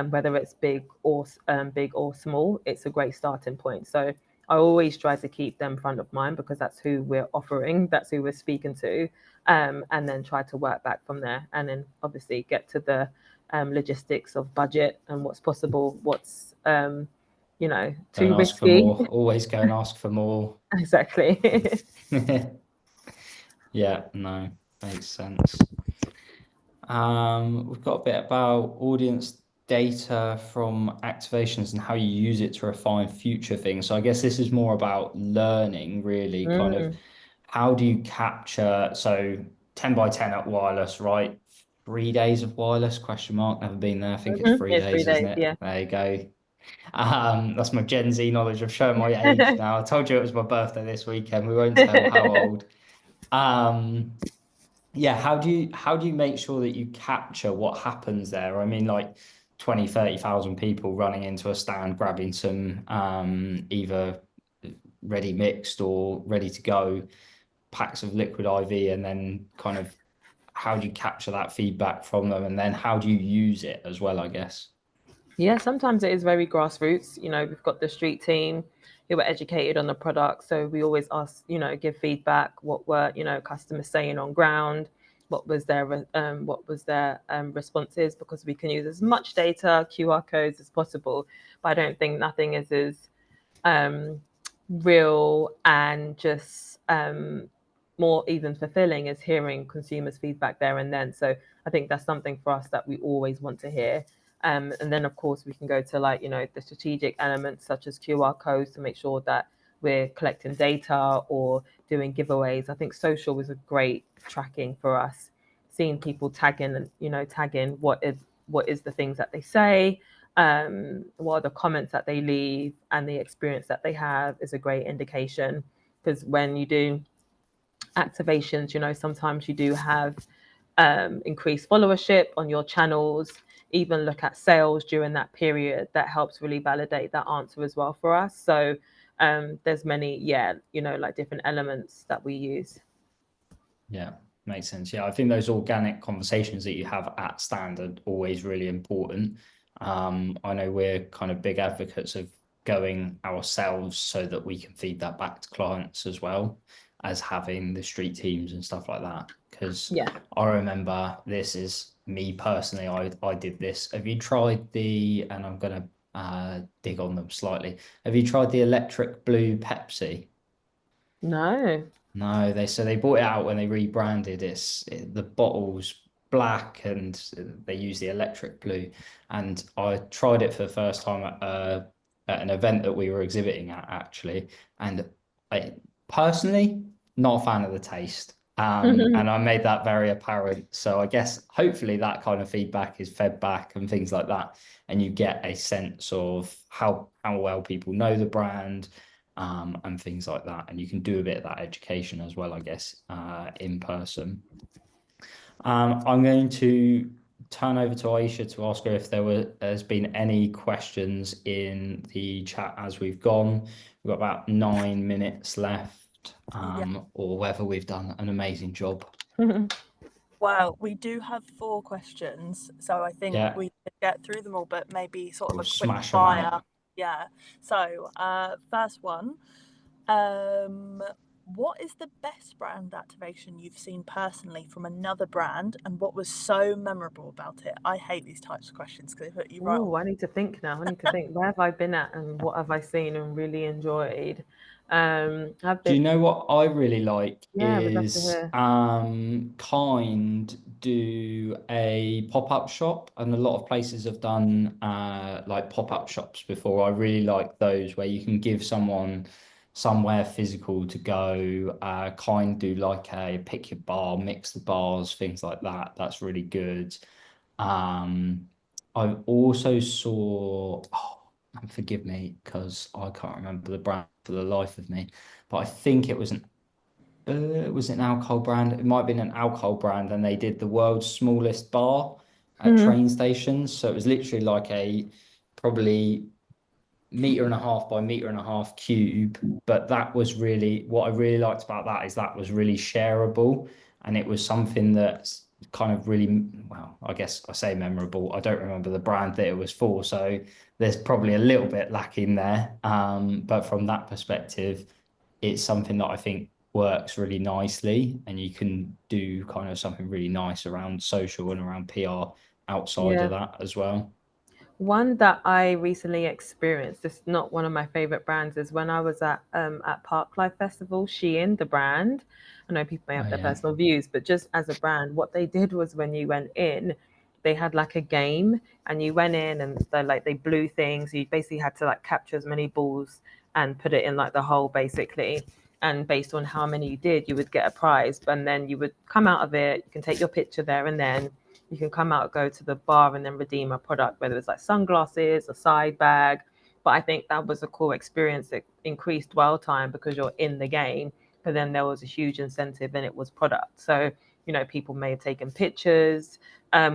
whether it's big or small. It's a great starting point. So I always try to keep them front of mind, because that's who we're offering, that's who we're speaking to, and then try to work back from there, and then obviously get to the logistics of budget and what's possible, what's too risky. Always go and ask for more. Exactly. Yeah, no, makes sense. We've got a bit about audience data from activations and how you use it to refine future things. So I guess this is more about learning, really, kind of how do you capture, so 10 by 10 at wireless, right? 3 days of wireless, question mark, never been there. I think it's 3 days, isn't it? Yeah. There you go. That's my Gen Z knowledge of showing my age now. I told you it was my birthday this weekend. We won't tell how old. Yeah, how do you make sure that you capture what happens there? I mean, like 20, 30,000 people running into a stand, grabbing some either ready mixed or ready to go packs of Liquid IV, and then kind of how do you capture that feedback from them, and then how do you use it as well, I guess? Yeah, sometimes it is very grassroots. We've got the street team, who are educated on the product. So we always ask, give feedback. What were, customers saying on ground? What was their responses? Because we can use as much data, QR codes as possible. But I don't think nothing is as real and just more even fulfilling as hearing consumers' feedback there and then. So I think that's something for us that we always want to hear. And then, of course, we can go to the strategic elements such as QR codes to make sure that we're collecting data or doing giveaways. I think social was a great tracking for us, seeing people tagging what is the things that they say, what are the comments that they leave, and the experience that they have is a great indication. Because when you do activations, sometimes you do have increased followership on your channels, even look at sales during that period. That helps really validate that answer as well for us. So there's many, different elements that we use. Yeah, makes sense. Yeah, I think those organic conversations that you have at stand are always really important. I know we're kind of big advocates of going ourselves so that we can feed that back to clients as well as having the street teams and stuff like that. Because I remember, this is me personally, I did this. Have you tried and I'm going to dig on them slightly. Have you tried the electric blue Pepsi? No. No, they brought it out when they rebranded. The bottle's black and they use the electric blue. And I tried it for the first time at an event that we were exhibiting at, actually. And I personally not a fan of the taste. And I made that very apparent. So I guess hopefully that kind of feedback is fed back and things like that, and you get a sense of how well people know the brand. And things like that. And you can do a bit of that education as well, I guess, in person. I'm going to turn over to Aisha to ask her if there's been any questions in the chat as we've gone. We've got about 9 minutes left, or whether we've done an amazing job. Well, we do have 4 questions, so I think we could get through them all, but maybe sort of a quick fire. Yeah. So, first one, what is the best brand activation you've seen personally from another brand, and what was so memorable about it? I hate these types of questions because they put you right. Oh, I need to think now. I need to think, where have I been at and what have I seen and really enjoyed? Do you know what I really like is Kind do a pop-up shop, and a lot of places have done like pop-up shops before. I really like those where you can give someone somewhere physical to go. Kind do like a pick your bar, mix the bars, things like that. That's really good. I've also saw, and forgive me because I can't remember the brand for the life of me, but I think it was an alcohol brand. It might have been an alcohol brand, and they did the world's smallest bar at train stations. So it was literally like a probably 1.5 by 1.5 cube. But that was really what I really liked about that, is that was really shareable, and it was something that's kind of really, well, I guess I say memorable. I don't remember the brand that it was for, so there's probably a little bit lacking there. But from that perspective, it's something that I think works really nicely, and you can do kind of something really nice around social and around PR outside of that as well. One that I recently experienced, it's not one of my favorite brands, is when I was at Park Life Festival, Shein, the brand. I know people may have their personal views, but just as a brand, what they did was when you went in, they had like a game, and you went in and they blew things. You basically had to like capture as many balls and put it in like the hole basically. And based on how many you did, you would get a prize. And then you would come out of it. You can take your picture there and then. You can come out, go to the bar, and then redeem a product, whether it's like sunglasses, a side bag. But I think that was a cool experience. It increased dwell time because you're in the game. But then there was a huge incentive, and it was product. So, people may have taken pictures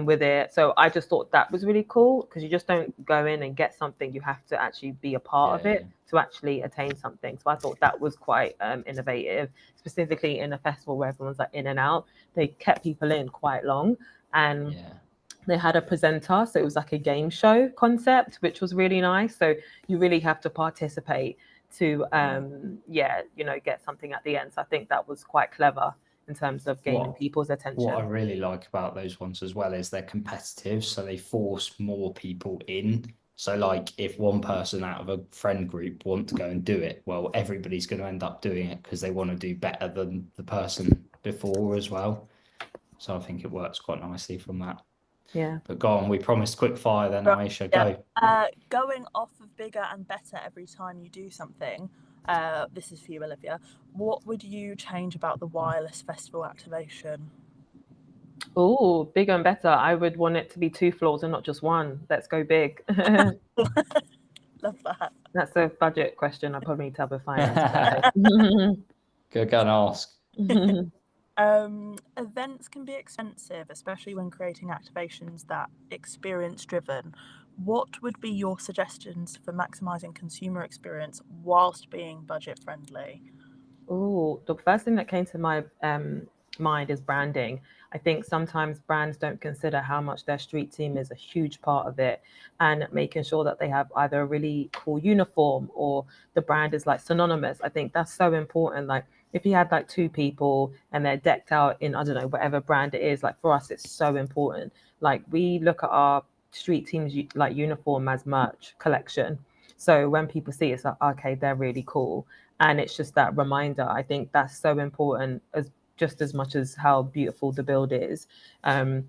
with it. So I just thought that was really cool, because you just don't go in and get something. You have to actually be a part of it to actually attain something. So I thought that was quite innovative, specifically in a festival where everyone's like in and out. They kept people in quite long. And they had a presenter, so it was like a game show concept, which was really nice. So you really have to participate to get something at the end. So I think that was quite clever in terms of gaining people's attention. What I really like about those ones as well is they're competitive, so they force more people in. So like if one person out of a friend group want to go and do it, well, everybody's going to end up doing it because they want to do better than the person before as well. So I think it works quite nicely from that. Yeah. But go on, we promised quick fire then, Aisha, go. Going off of bigger and better every time you do something, this is for you, Olivia. What would you change about the Wireless Festival activation? Oh, bigger and better. I would want it to be 2 floors and not just one. Let's go big. Love that. That's a budget question. I probably need to have a finance guy. Go and ask. Events can be expensive, especially when creating activations that experience driven. What would be your suggestions for maximizing consumer experience whilst being budget friendly? Oh, the first thing that came to my mind is branding. I think sometimes brands don't consider how much their street team is a huge part of it, and making sure that they have either a really cool uniform or the brand is like synonymous. I think that's so important. Like if you had like 2 people and they're decked out in, I don't know, whatever brand it is, like for us, it's so important. Like we look at our street team's like uniform as merch collection. So when people see it, it's like, okay, they're really cool. And it's just that reminder. I think that's so important, as just as much as how beautiful the build is. And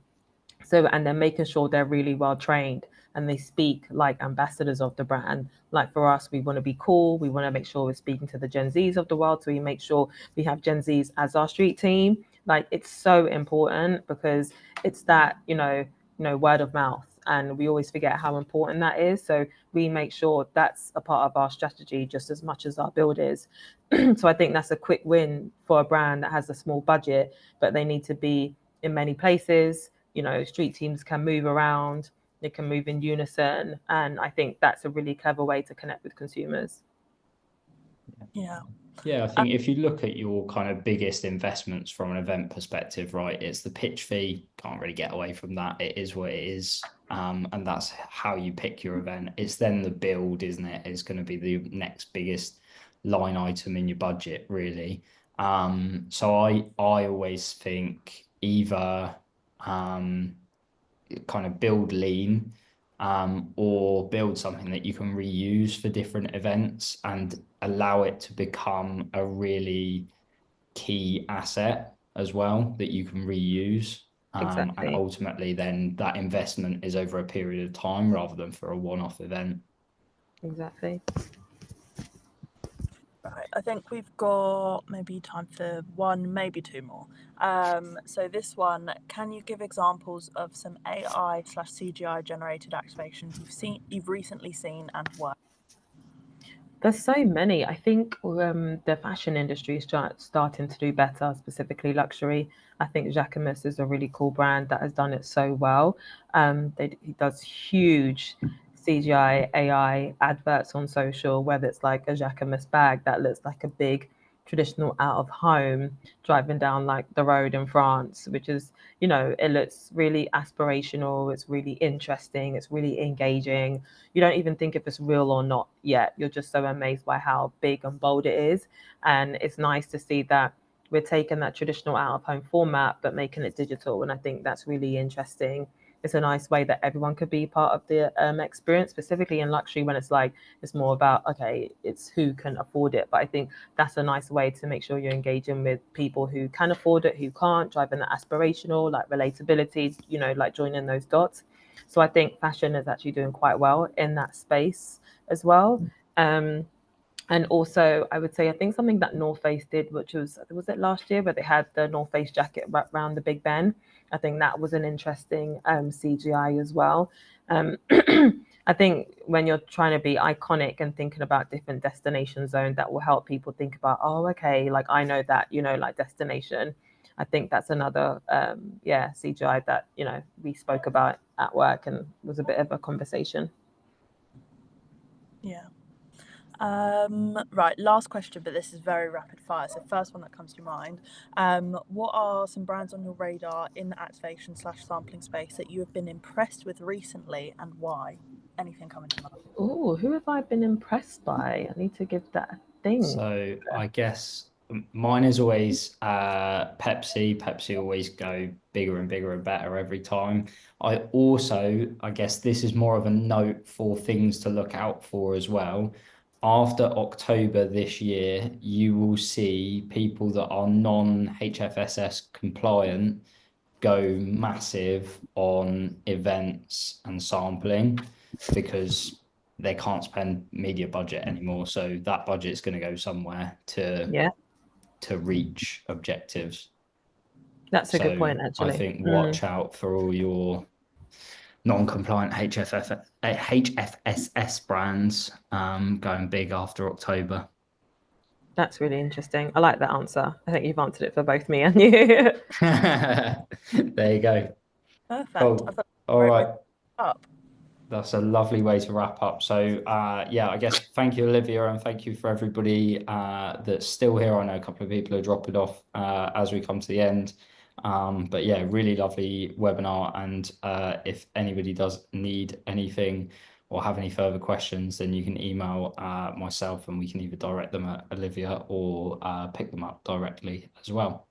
then making sure they're really well trained and they speak like ambassadors of the brand. Like for us, we want to be cool. We want to make sure we're speaking to the Gen Zs of the world. So we make sure we have Gen Zs as our street team. Like it's so important because it's that, word of mouth. And we always forget how important that is. So we make sure that's a part of our strategy just as much as our build is. So I think that's a quick win for a brand that has a small budget, but they need to be in many places. Street teams can move around, they can move in unison. And I think that's a really clever way to connect with consumers. Yeah, I think if you look at your kind of biggest investments from an event perspective, right, it's the pitch fee. Can't really get away from that. It is what it is. And that's how you pick your event. It's then the build, isn't it? It's going to be the next biggest line item in your budget, really. So I always think either kind of build lean, or build something that you can reuse for different events and allow it to become a really key asset as well that you can reuse. Exactly. And ultimately then that investment is over a period of time rather than for a one-off event. Exactly. Right, I think we've got maybe time for 1, maybe 2 more. So this one, can you give examples of some AI/CGI generated activations you've recently seen and why? There's so many. I think the fashion industry is starting to do better, specifically luxury. I think Jacquemus is a really cool brand that has done it so well. He does huge CGI AI adverts on social, whether it's like a Jacquemus bag that looks like a big traditional out of home driving down like the road in France, which is, it looks really aspirational. It's really interesting. It's really engaging. You don't even think if it's real or not yet. You're just so amazed by how big and bold it is. And it's nice to see that we're taking that traditional out of home format, but making it digital. And I think that's really interesting. It's a nice way that everyone could be part of the experience, specifically in luxury when it's like, it's more about, okay, it's who can afford it. But I think that's a nice way to make sure you're engaging with people who can afford it, who can't, driving that aspirational, like relatability, like joining those dots. So I think fashion is actually doing quite well in that space as well. And also, I would say, I think something that North Face did, which was it last year, where they had the North Face jacket wrapped around the Big Ben. I think that was an interesting CGI as well. I think when you're trying to be iconic and thinking about different destination zones, that will help people think about, oh, okay, like I know that, like destination. I think that's another, CGI that, we spoke about at work and was a bit of a conversation. Yeah. Right, last question, but this is very rapid fire. So first one that comes to mind. What are some brands on your radar in the activation/sampling space that you have been impressed with recently and why? anything coming to mind? Oh, who have I been impressed by? I need to give that a think. So I guess mine is always Pepsi. Pepsi always go bigger and bigger and better every time. I guess this is more of a note for things to look out for as well. After October this year, you will see people that are non-HFSS compliant go massive on events and sampling because they can't spend media budget anymore. So that budget's going to go somewhere Yeah, to reach objectives. that's a good point, I actually. think watch out for all your non-compliant HFSS brands going big after October. That's really interesting. I like that answer. I think you've answered it for both me and you. There you go. Perfect. Cool. I thought All right. up. That's a lovely way to wrap up. So, yeah, I guess thank you, Olivia, and thank you for everybody that's still here. I know a couple of people are dropping off as we come to the end. But yeah, really lovely webinar. And if anybody does need anything or have any further questions, then you can email myself and we can either direct them at Olivia or pick them up directly as well.